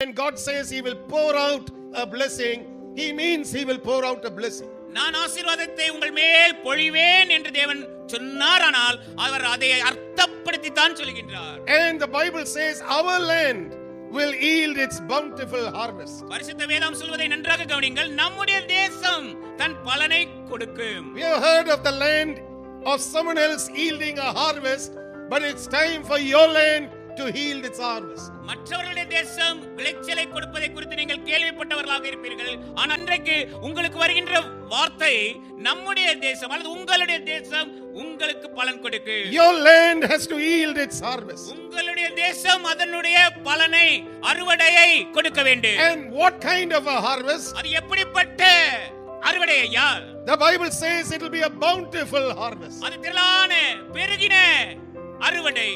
When God says he will pour out a blessing, he means he will pour out a blessing. நான் ஆசீர்வாதத்தை உங்கள் மேல் பொழிவேன் என்று தேவன் சொன்னாரானால் அவர் அதை அர்த்தப்படுத்தி தான் சொல்கின்றார். And the Bible says our land will yield its bountiful harvest. பரிசுத்த வேதம் சொல்வதை நன்றாக கவனியுங்கள். நம்முடைய தேசம் தன் பலனை கொடுக்கும். We have heard of the land of someone else yielding a harvest, but it's time for your land to yield its harvest. மற்றவர்களுடைய தேசம் விளைச்சலை கொடுப்பதை குறித்து நீங்கள் கேள்விப்பட்டவர்களாக இருப்பீர்கள். ஆனால் இன்றைக்கு உங்களுக்கு வருகின்ற வார்த்தை நம்முடைய தேசம் அல்லது உங்களுடைய தேசம் உங்களுக்கு பலன் கொடுக்கும். Your land has to yield its harvest. உங்களுடைய தேசம் அதனுடைய பலனை அறுவடையை கொடுக்க வேண்டும். And what kind of a harvest? அது எப்படிப்பட்ட அறுவடை ஐயா? The Bible says it will be a bountiful harvest. அது திரளான பெருகின அறுவடை.